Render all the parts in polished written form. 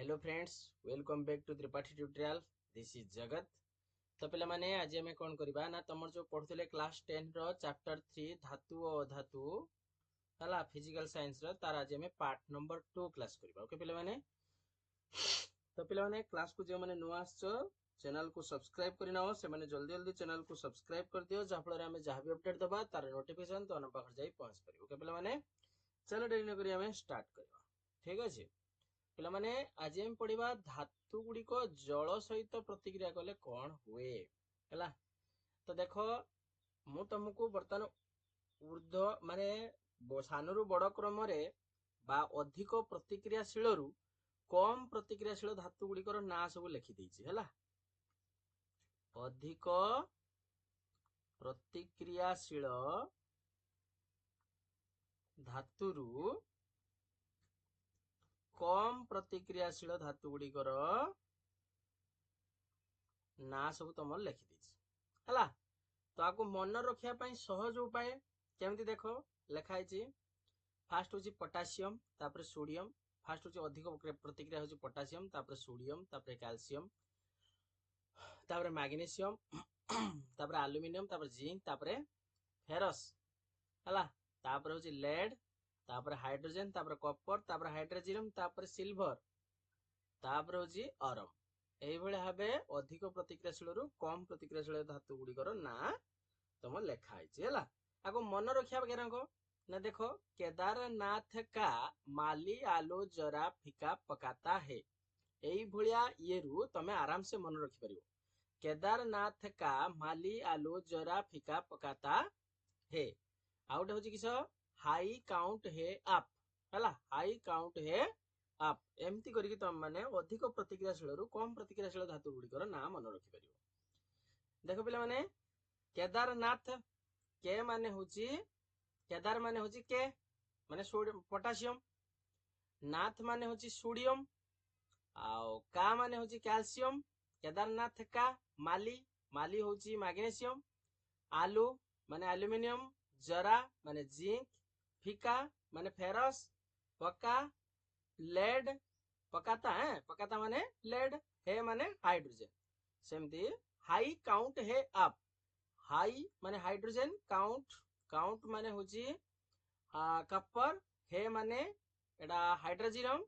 Hello friends, welcome back to Tripathi tutorial. This is Jagat. तो पे मैंने आज आम कौन करवा ना तुम जो पढ़ुले क्लास 10 रो चैप्टर 3 धातु और अधातु है फिजिकल साइंस रो तार आज आम पार्ट नंबर 2 क्लास करवा। ओके पे मैंने तो पे मैंने क्लास को जो मैंने नुआ आसो चैनल को सब्सक्राइब करना से मैंने जल्दी जल्दी चैनल को सब्सक्राइब कर दियो जहाँफल आम जहाँ भी अपडेट दबा तार नोटिफिकेशन तो हम पाखे जाई पहुंच पार। ओके पे मैंने चलो डेरी न करी आम स्टार्ट करवा। ठीक अच्छे पे मैंने आज हम पढ़ा धातु गुड़िक जल सहित प्रतिक्रिया कले कौन हुए है। तो देख मु तुमको बर्तमान ऊर्ध्व माने सानू बड़ क्रम बा अधिक प्रतिक्रियाशील कम प्रतिक्रियाशील धातु गुड़िकर ना सब लिखिदी है। अधिक प्रतिक्रियाशील धातुरु कम प्रतिक्रियाशील धातु गुड़िकर ना सब तुम लिखिदी है। तो आपको मन रखा सहज उपाय केमती देख लिखाई फास्ट हूँ पोटासियम तापर सोडियम। फास्ट हूँ अधिक प्रतिक्रिया हूँ पोटासियम तापर सोडियम तापर कैल्शियम तापर मैग्नीशियम तापर एल्युमिनियम तापर जिंक तापर फेरस है। तापर हूँ लेड तापर हाइड्रोजन तापर कॉपर तापर हाइड्रोजियम तापर सिल्वर तापर हूँ अरम। यही भाव अधिक प्रतिक्रियाशील कम प्रतिक्रियाशील धातु गुड़िकर ना तुम लिखाई है। आपको मन रखा केरक ना देखो केदारनाथ का माली आलू जरा फिका पकाता है। यही भाया ये रू तमें आराम से मन रखिपर। केदारनाथ का माली आलू जरा फिका पकाता है। आउट हूँ किस हाई काउंट है आप है। हाई काउंट है आप एमती करके तुम मैंने अधिक प्रतिक्रियाशील कम प्रतिक्रियाशील धातु गुड़िकर ना मन रखिपर। देख पे मैंने केदारनाथ के माने हूँ केदार माने हूँ के माने पोटासियम नाथ माने हूँ सोडियम आउ का माने हूँ कैल्शियम केदारनाथ का माली माली हूँ मैग्नीशियम आलू माने एल्युमिनियम जरा माने जिंक फिका माने फेरस पका लेड पकाता है पकाता माने लेड है माने हाइड्रोजन सेमती हाई काउंट है आप हाई माने हाइड्रोजन काउंट काउंट माने हूँ कपर हे माने एडा हाइड्रोजियम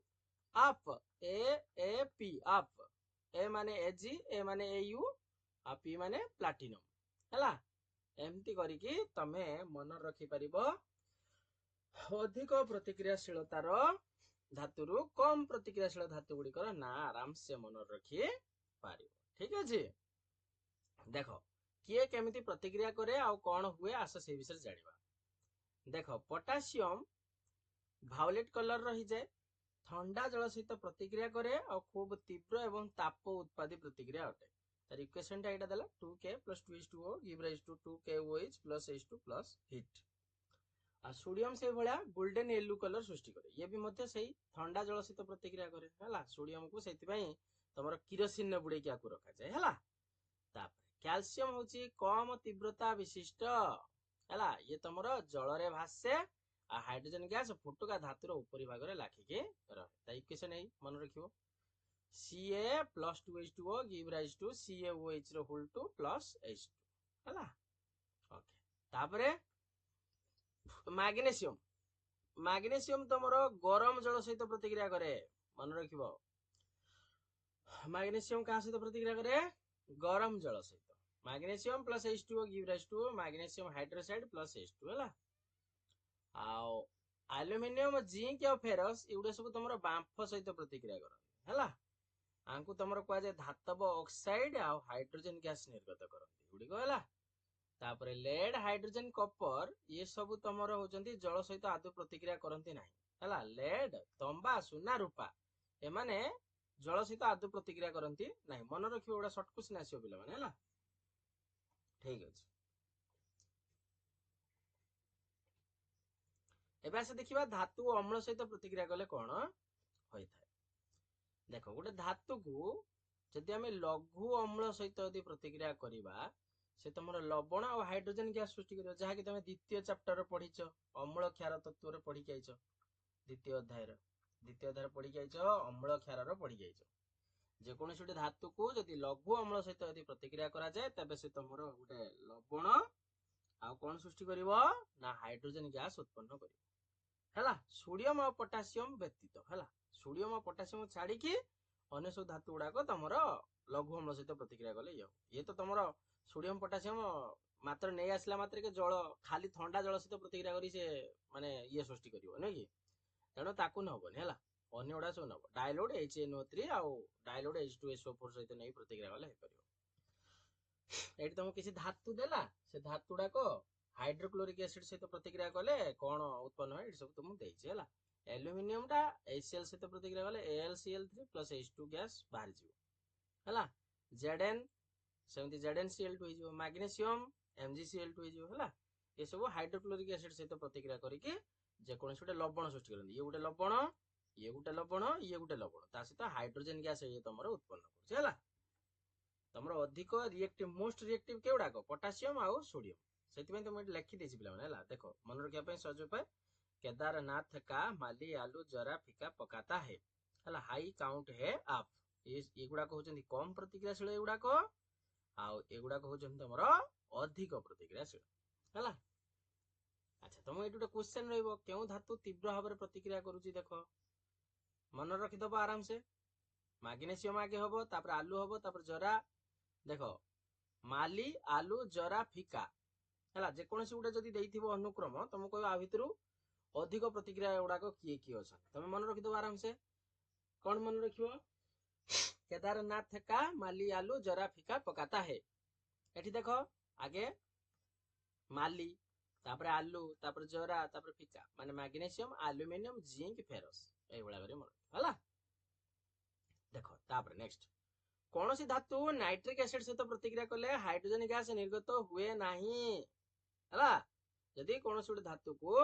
आप ए पी आप ए माने एजी ए माने एयू आ पी माने प्लाटिनम है। एमती करिकी तमे मन रखि परिबो अधिक प्रतिक्रियाशीलतार धातुरु कम प्रतिक्रियाशील धातु गुड़िकर ना आराम से मन रखी पारिबो। ठीक अच्छे देख किए केमिति प्रतिक्रिया करे आ कौन हुए आस से विषय जानिबा। देख पोटासियम भायोलेट कलर रही जाए ठंडा जल सहित प्रतिक्रिया करे और खूब तीव्र एवं ताप उत्पादी प्रतिक्रिया अटे। तार इक्वेशन टा एटा देला 2k + 2h2o give rise to 2KOH + H2 + heat. आ सोडियम से भलिया गोल्डन येलो कलर सृष्टि करे ये भी मध्य सही ठंडा जल सहित प्रतिक्रिया करे है। सोडियम को सेति पई तमरो किरोसिन बुड़े क्या को रखा जाए है। तापर कैल्शियम होची कम तीव्रता विशिष्ट है। ये तुमरो जल रे भासे आ हाइड्रोजन गैस फुटुका धातुर ऊपरी भाग रे लाखिके रहे। ता इक्वेशन है मन रखियो Ca + 2H2O give rise to CaOH रो होल 2 + H2 है। ओके तापरे मैग्नीशियम मैग्नीशियम तुमरो गरम जल सहित प्रतिक्रिया करे मन रखिबो। मैग्नीशियम का सहित प्रतिक्रिया करे गरम जल सहित magnesium + H2O give rise to magnesium hydroxide + H2 है। आउ एल्युमिनियम जिंक और फेरस एगुड़ा सब तुम बांफ सहित प्रतिक्रिया करती है। आंकु तुम कहुए धातव ऑक्साइड आ हाइड्रोजन गैस निर्गत करती गुड़िक है। तापर लेड हाइड्रोजन कपर ये सब तुम होती जल सहित आदौ प्रतिक्रिया करती ना है। लेड तंबा सुना रूपा एमाने जल सहित आदौ प्रतिक्रिया करती ना मन रखिए गोटा सर्ट क्वेश्चन आसो पे है। ठीक अच्छे एबे आसे देखिबा धातु अम्ल सहित प्रतिक्रिया कले कौन होई थाए। देखो गोटे धातु को जदि आम लघु अम्ल सहित यदि प्रतिक्रिया करिबा से तुम लवण और हाइड्रोजन गैस सृष्टि कर जहाँकि तुम द्वितीय चैप्टर पढ़ीच अम्ल क्षार तत्व पढ़ी आईच द्वितीय अध्याय द्वितीय अध्याय पढ़ी जाइछ अम्ल क्षारर पढ़ी जाइछ जेकोसी गोटे धातु को जदि लघु अम्ल सहित यदि प्रतिक्रिया करा जाए तबे से तुमर गोटे लवण आउ कौन सृष्टि करिवो ना हाइड्रोजन गैस उत्पन्न करिवो हैला सोडियम और पोटासियम व्यतीत हैला सोडियम और पोटासियम छाड़ी की अन्य सब धातु गुड़ाक तुमर लघु अम्ल सहित प्रतिक्रिया कले ये तो तुमर सोडियम पोटासियम मात्र नहीं आसला मात्र के जल खाली ठंडा जल सहित प्रतिक्रिया करी से माने ये सृष्टि करिवो नै कि तेणु ताकू नबनी हैला अन्य गुड़ा सब नब डायलोड HNO3 आउ डायलोड H2SO4 सहित नहीं प्रतिक्रिया कले हे परिवो एठी तुमको किसी धातु देला से धातु गुड़ाक हाइड्रोक्लोरिक एसिड सहित प्रतिक्रिया कले कौन उत्पन्न है सब तुमको देइछे हैला एल्युमिनियम टा HCl सहित प्रतिक्रिया कले AlCl3 प्लस H2 गैस बाहर जीवो हैला Zn सेमती ZnCl2 हो जीवो मैग्नीशियम MgCl2 हो जीवो हैला ये सब हाइड्रोक्लोरिक एसिड सहित प्रतिक्रिया करिके जे कोनसे गोटे लवण सृष्टि करନ୍ତି ये गोटे लवण ये गोटे लवण ये गोटे लवण ता सहित हाइड्रोजन गैस ये तमरो उत्पन्न करछ हैला तमरो अधिक रिएक्टिव मोस्ट रिएक्टिव केउडाको पोटासियम आउ सोडियम सेति में तुम लिखि देछि पिला माने हैला देखो मन रखिया पय सहज उपाय केदारनाथ का माली आलू जरा फीका पकाता है हैला हाई काउंट है आप ये गुडा को होचंदी कम प्रतिक्रियाशील ए गुडा को आउ ए गुडा को होचंदी तमरो अधिक प्रतिक्रियाशील हैला अच्छा तुम ये गोटे क्वेश्चन रहिबो केउ धातु तीव्र भाव प्रतिक्रिया करूची देखो मन रखि दबो आराम से मैग्नीशियम आगे हबो तापर आलू हबो तापर जरा देखो माली आलू जरा फीका हैला जे कोनसी गुटे जदी देइथिबो अनुक्रम तुम कहबो आ भितरु अधिक प्रतिक्रिया गुडा को किए किए अछन तुम मन रखि दबो आराम से कोन मन रखिबो केदारनाथ का माली आलू जरा फीका पकाता है एठी देखो आगे माली तापर आलू तापर जरा तापर फीका माने मैग्नीशियम एल्युमिनियम जिंक फेरस ए बळा करे मन हला देखो तापर नेक्स्ट कोनोसी धातु नाइट्रिक एसिड सहित प्रतिक्रिया करले हाइड्रोजन गैस निर्गत हुए नाही हला यदि कोनोसी गोटे धातु को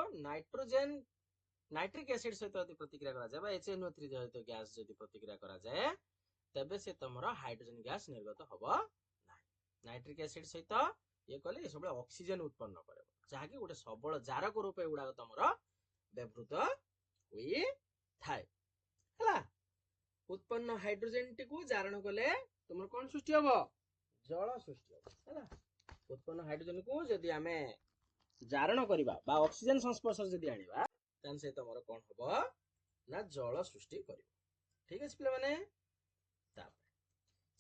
नाइट्रिक एसिड सहित यदि प्रतिक्रिया करा जाय बा HNO3 सहित गैस यदि प्रतिक्रिया करा जाय तबे से तमरो हाइड्रोजन गैस निर्गत हबो नाही नाइट्रिक एसिड सहित ये कहले ये सब ऑक्सीजन उत्पन्न करे जहाँकि गोटे सबल जार रूप एगुड़ा तुम व्यवहृत हुई थाए हला उत्पन्न हाइड्रोजन टी को जारण कले तुम कौन सृष्टि हम जल सृष्टि हम है उत्पन्न हाइड्रोजन को जदि आम जारण करवा बा ऑक्सीजन संस्पर्श जदि आनिबा तन से तुम कौन हम ना जल सृष्टि कर ठीक है पे माने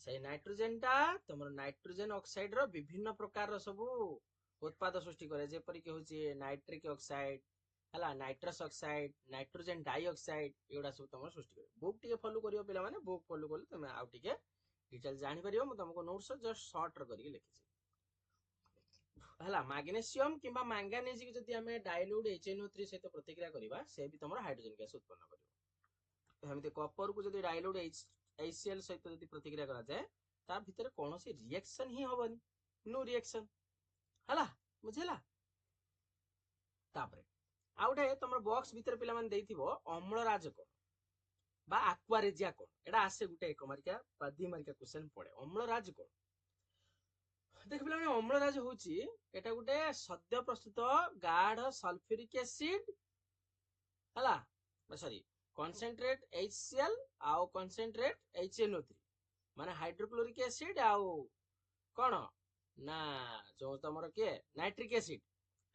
से नाइट्रोजन टा तुम नाइट्रोजन ऑक्साइड रो विभिन्न प्रकार सब उत्पाद सृष्टि करे जेपरि के होची नाइट्रिक ऑक्साइड हला नाइट्रस ऑक्साइड नाइट्रोजन डाइऑक्साइड एगुडा सब तुम सृष्टि करे बुक टिके फॉलो करियो पिला माने बुक फॉलो करले तुम आउ टिके डिटेल जानि परियो म तुमको नोट्स जस्ट शॉर्ट र करिके लिखिछि हला मैग्नीशियम किबा मैंगानीज के जदि हमें डाइल्यूट HNO3 सहित प्रतिक्रिया करिबा से भी तुम हाइड्रोजन गैस उत्पन्न करियो हमें कॉपर को जदि डाइल्यूट HCl सहित जदि प्रतिक्रिया करा जाए ता भीतर कोनोसी रिएक्शन ही होबनी नो रिएक्शन हला बुझेला तापरे आउटे तमर बॉक्स भीतर पिला माने देइथिबो अम्लराज कोन बा एक्वारेजिया कोन एडा आसे गुटे एक मार्किया बा दी मार्किया क्वेश्चन पड़े अम्लराज कोन देख पिला माने अम्लराज होची एटा गुटे सद्य प्रस्तुत गाढ़ सल्फ्यूरिक एसिड हला सॉरी concentrate HCl आउ concentrate HNO3 माने हाइड्रोक्लोरिक एसिड आउ कोन ना जो तमर के नाइट्रिक एसिड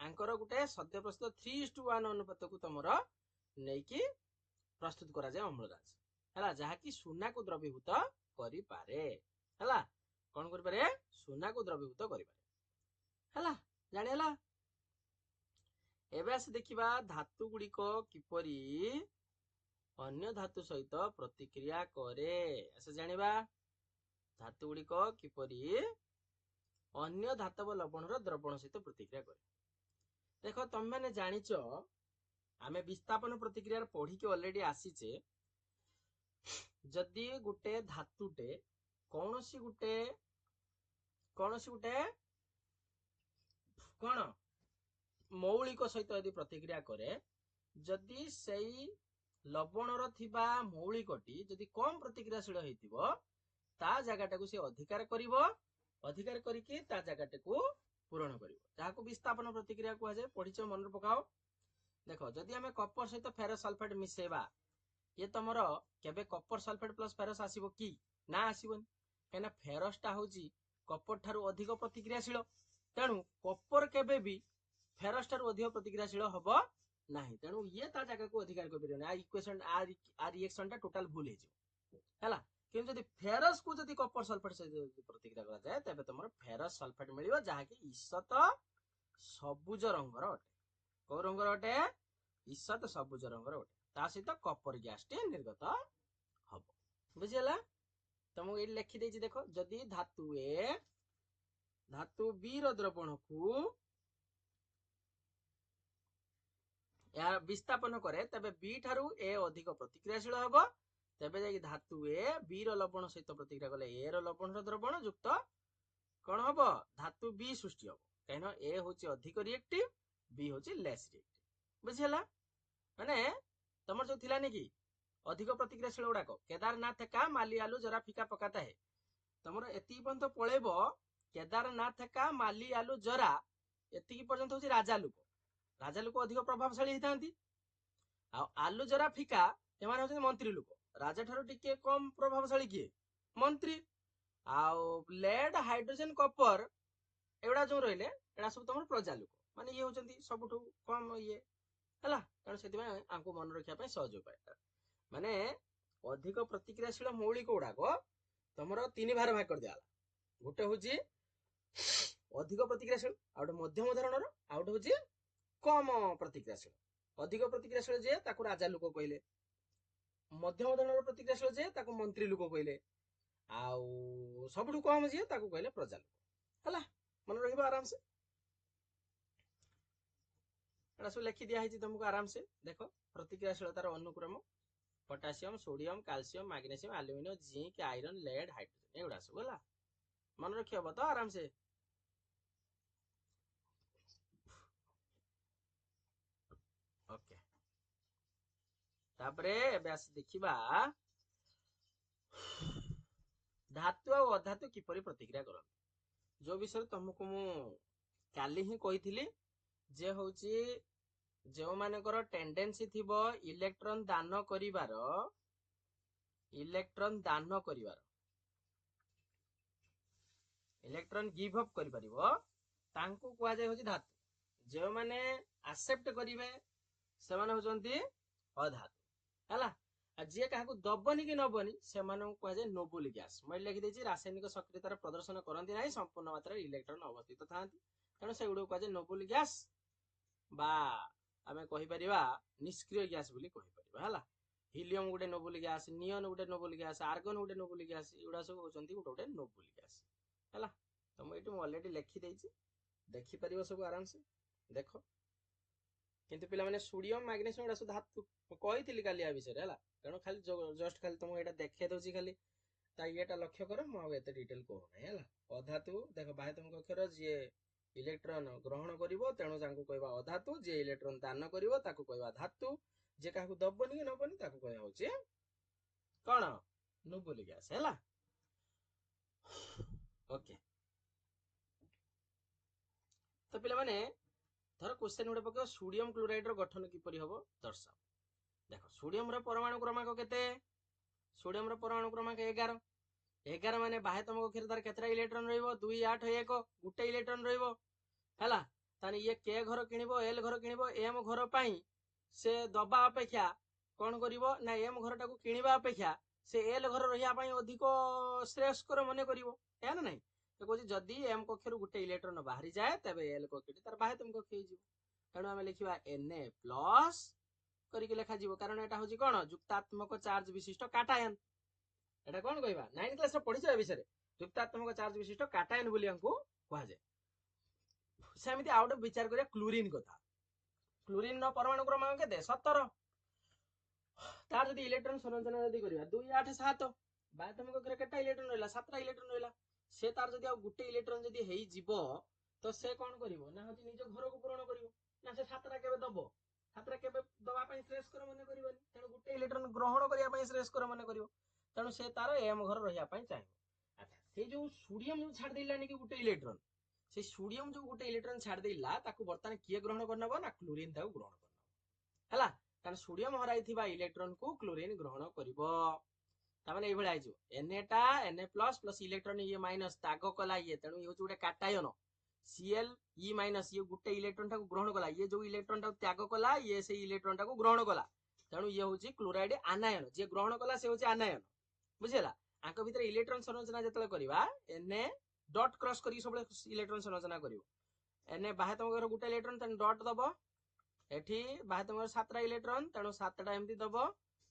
आंकर गुटे सद्य प्रस्तुत 3:1 अनुपात को तमर नै कि प्रस्तुत करा जाय अम्लराज हला जहा कि सोना को द्रवीभूत करि पारे हला कोन करि पारे सोना को द्रवीभूत करि पारे हला जानि हला एबे आसे देखिबा धातु गुडी को किपरि अन्य धातु सहित प्रतिक्रिया करे ऐसे जानिबा धातु गुडी को किपरि अन्य धातव लवण रो द्रवण सहित प्रतिक्रिया करे देखो तुम मैंने जानिचो आमे विस्थापन प्रतिक्रिया पढ़ी के ऑलरेडी आसीचे जदि गुटे धातुटे कोनोसी गुटे कोन मौलिक सहित यदि प्रतिक्रिया करे जदि सेई लवणर थिबा मौलिकटी जदि कम प्रतिक्रियाशील हेतिबो ता जगाटाकू से अधिकार करिवो अधिकार करिके ता जगाटाकू पूरण करिवो जाहाकू विस्थापन प्रतिक्रिया को जाय पढिचो मन पकाओ देखो जदि हमें कपर सहित फेरस सल्फेट मिसेबा ये तुमर केबे कपर सल्फेट प्लस फेरस आसीबो कि ना आसीबोनी कहीं फेरस टा होची कपर ठारू अधिक प्रतिक्रियाशील तेणु कपर केबे भी फेरस ठारू अधिक प्रतिक्रियाशील हबो नाही तेणु ये ता जगह को अधिकार कर परियोनी आ इक्वेशन आ रिएक्शन टा टोटल भूल हे जिवो हैला किंतु जदि फेरस को जदि कपर सल्फेट से प्रतिक्रिया करा जाए तबे तुमर फेरस सल्फेट मिलियो जहा कि ईसत सबुज रंगर अटे को रंगर अटे ईसत सबुज रंगर अटे ता सहित कपर गैस टे निर्गत हब बुझिला तुमको ये लिखि देछि देखो जदि धातु ए धातु बी रो द्रवण को यार विस्थापन करे तबे बी ठारू ए अधिक प्रतिक्रियाशील हबो तबे जाई धातु ए बी रो लवण सहित प्रतिक्रिया कले ए रो लवण रो द्रवण युक्त कोन हबो धातु बी सृष्टि हबो कहनो ए होची अधिक रिएक्टिव बी होची लेस रिएक्टिव बुझिला माने तमर जो थिला नेकी अधिक प्रतिक्रियाशील गुड़ाक केदारनाथ का माली आलू जरा फिका पकाता है तुम एति पर्यंत पलैब केदारनाथ का माली आलू जरा एति पर्यंत होची राजा लोक अधिक प्रभावशाली होता आलू जरा फिका एमाने होचंती मंत्री लोक राजा ठारो टिके कम प्रभावशाली किए मंत्री आउ लेड हाइड्रोजन कपर एगुड़ा जो रहिले एडा सब तुम प्रजा लोक माने ये होचंती सबठु कम ये हला कारण सेति आंको मन रखिया पय सहज उपाय माने अधिक प्रतिक्रियाशील मौलिक गुड़ाक तुम तीन भार भाग कर दिया गोटे हूँ अधिक प्रतिक्रियाशील आउटे मध्यम धरणर आउटे हूँ कम प्रतिक्रियाशील अधिक प्रतिक्रियाशील जे ताकू राजा लोक कहले मध्यम धरणर प्रतिक्रियाशील जे ताकू मंत्री लोक कहले आउ सबठु कम जे ताकू कहले प्रजा लोक हला मन रखिबो आराम से एटा सब लिखि दिया है तुमको आराम से देखो प्रतिक्रियाशीलतार अनुक्रम potassium sodium calcium magnesium aluminium zinc iron lead hydrogen एगुड़ा सब है मन रखी हम तो आराम से ओके तापरे बेस देखिबा धातु और अधातु किपरि प्रतिक्रिया करन जो विषय तुमको मु काली ही कहिथिली जे होची जो मानकर टेंडेंसी थिबो इलेक्ट्रॉन दान करिवार इलेक्ट्रॉन गिव अप करि परिबो तांको कुआ जाय होची धातु जो माने एक्सेप्ट करिवे से माने होचंती अधातु हला आ जे काहा को दबनी कि नबनी से माने कुआ जाय नोबल गैस मैं लिखि देछि रासायनिक सक्रियतार प्रदर्शन करंती नाही संपूर्ण मात्रा इलेक्ट्रॉन अवस्थित थांती कारण से गुडो कुआ जाय नोबल गैस बा आमे कहि परिबा निष्क्रिय गैस बोली कहि परिबा हला हीलियम गुटे नोबल गैस नियन गुटे नोबल गैस आर्गन गुटे नोबल गैस एउडा सब होचंती गुटे नोबल गैस हला तो मैं एटू ऑलरेडी लिखि देछि देखि परिबो सब आराम से देखो किंतु पिला माने सोडियम मैग्नीशियम एडा सब धातु कहिथिली काली आ विषय हला कारण खाली जस्ट खाली तुम एटा देखे दोछि खाली ता येटा लक्ष्य करो म एते डिटेल को नै हला अधातु देखो बाह्यतम कक्षर जे इलेक्ट्रॉन ग्रहण करिवो तेणु तांको कहबा अधातु जे इलेक्ट्रॉन दान करिवो ताको कहबा धातु जे काहू दबनी कि नबनी ताको कहबा होचे कोन नोबल गैस हला ओके तो पिला माने धर क्वेश्चन गुडे पके सोडियम क्लोराइड रो गठन किपरि हबो दर्शाओ देखो सोडियम रो परमाणु क्रमांक केते सोडियम रो परमाणु क्रमांक 11 11 माने बाह्यतम कक्षर तार केतरा इलेक्ट्रॉन रहइबो 2 8 1 गुटे इलेक्ट्रॉन रहइबो हला तानी ये के घर किनिबो एल घर किनिबो एम घर पई से दबा अपेक्षा कोन करिवो ना एम घर टाको किनिबा अपेक्षा से एल घर रहिया पई अधिक श्रेयस्कर मने करिवो या ना नै तो कहछि जदी एम कक्षर गुटे इलेक्ट्रॉन बाहरी जाए तबे एल कक्षटी तार बाह्यतम कक्ष हे जिवो तेणु आमे लिखिबा Na+ करिके लेखा जिवो कारण एटा होछि कोन युक्तात्मक चार्ज विशिष्ट काटायन एटा कोन कहबा 9 क्लास रे पढिछ ए विषय युक्तात्मक चार्ज विशिष्ट काटायन बोली हमको कहा जाय सेमिति आउट विचार करिया क्लोरीन कथा क्लोरीन नो परमाणु क्रमांक केते 17 तार जदी इलेक्ट्रॉन संरचना जदी करिया 2 8 7 बाह्यतम कक्षर केटा इलेक्ट्रॉन रहला 17 इलेक्ट्रॉन रहला से तार जदी आ गुटे इलेक्ट्रॉन जदी हेई जिवो तो से कोन करिवो ना होची निज घर को पूर्ण करिवो ना से 7टा केबे दबो 7टा केबे दबा पई श्रेयस कर मने करिवोनी तेणु गुटे इलेक्ट्रॉन ग्रहण करिया पई श्रेयस कर मने करिवो तेणु से तार एम घर रहिया पई चाहिबो अच्छा से जो सोडियम जो छाड़ देलानी कि गुटे इलेक्ट्रॉन से सोडियम जो गुटे इलेक्ट्रॉन छाड़ देला ताकू वर्तमान किए ग्रहण करनबो ना क्लोरीन ताकू ग्रहण करनबो हला कारण सोडियम हराइथिबा इलेक्ट्रॉन को क्लोरीन ग्रहण करिवो तामाने एई भଳି आइजो Na टा Na प्लस प्लस इलेक्ट्रॉन ये माइनस ताग कला ये तेणु ये होचे गोटे काटायन Cl E माइनस ये गोटे इलेक्ट्रॉन टा को ग्रहण कला ये जो इलेक्ट्रॉन टा त्याग कला ये से इलेक्ट्रॉन टा को ग्रहण कला तेणु ये होची क्लोराइड आनायन जे ग्रहण कला से होची आनायन बुझिला आंक भीतर इलेक्ट्रॉन संरचना जतले करबा Na डॉट क्रॉस करी सब इलेक्ट्रॉन संरचना करिवो Na बाहे तुम घर गोटे इलेक्ट्रॉन तेणु डॉट दबो एठी बाहे तुम 7टा इलेक्ट्रॉन तेणु 7टा एमती दबो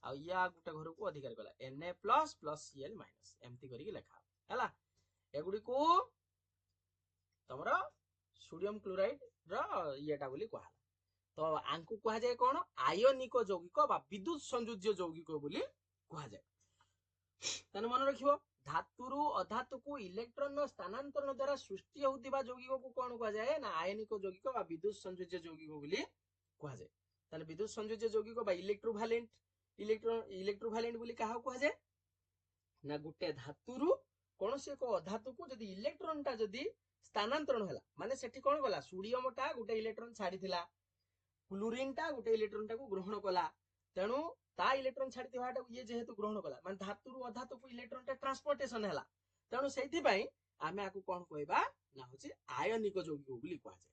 आ या गोटे घर को अधिकार कला Na plus plus Cl minus एमती करी लेखा हला एगुडी को तमरा सोडियम क्लोराइड रो येटा बोली कहला तो आंकु कहा जाय कोन आयनिक यौगिक बा विद्युत संयोज्य यौगिक बोली कहा जाय तने मन रखिबो धातुरु अधातु को इलेक्ट्रॉन स्थानांतरण द्वारा सृष्टि होतिबा यौगिक को कोन कहा जाय ना आयनिक यौगिक बा विद्युत संयोज्य यौगिक बोली कहा जाय तने विद्युत संयोज्य यौगिक बा इलेक्ट्रोवैलेंट बोली कहा कहा जाय ना गुटे धातुरु कोन से को अधातु को जदी इलेक्ट्रॉन टा जदी स्थानांतरण होला माने सेठी कोन गला सोडियम टा गुटे इलेक्ट्रॉन छाडीथिला क्लोरीन टा गुटे इलेक्ट्रॉन टा को ग्रहण कला तेणु ता इलेक्ट्रॉन छाडीथिबाटा ये जेहेतु ग्रहण कला माने धातुरु अधातु को इलेक्ट्रॉन टा ट्रांसपोर्टेशन होला तेणु सेठी पई आमे आकु कोन कहबा ना होची आयनिक यौगिक बोली कहा जाय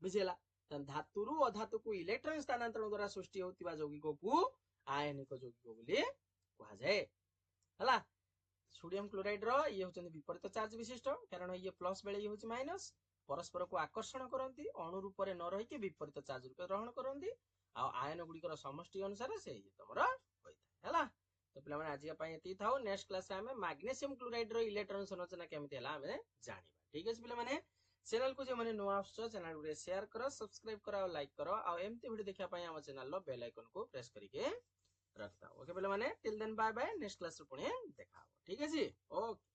बुझिला तन धातुरु अधातु को इलेक्ट्रॉन स्थानांतरण द्वारा सृष्टि होतिबा यौगिक को आयनिक यौगिक बोली कहा जाय हला सोडियम क्लोराइड रो ये होचन विपरीत चार्ज विशिष्ट कारण ये प्लस बेले ये होची माइनस परस्पर को आकर्षण करंती अणु रूप रे न रही के विपरीत चार्ज रूप ग्रहण करंती आ आयन गुडी कर समष्टि अनुसार से ये तमरा होइथा हला तो पिला माने आज पई एती थाओ नेक्स्ट क्लास रे हमें मैग्नीशियम क्लोराइड रो इलेक्ट्रॉन संरचना केमिति हला हमें जानिबा ठीक है पिला माने चैनल को जे माने नो आछो चैनल को शेयर करो सब्सक्राइब करो लाइक करो आ एमती वीडियो देखा पई हम चैनल लो बेल आइकन को प्रेस करके रखता ओके पिला माने till then bye bye next class रे पुणी देखा ठीक है जी ओके।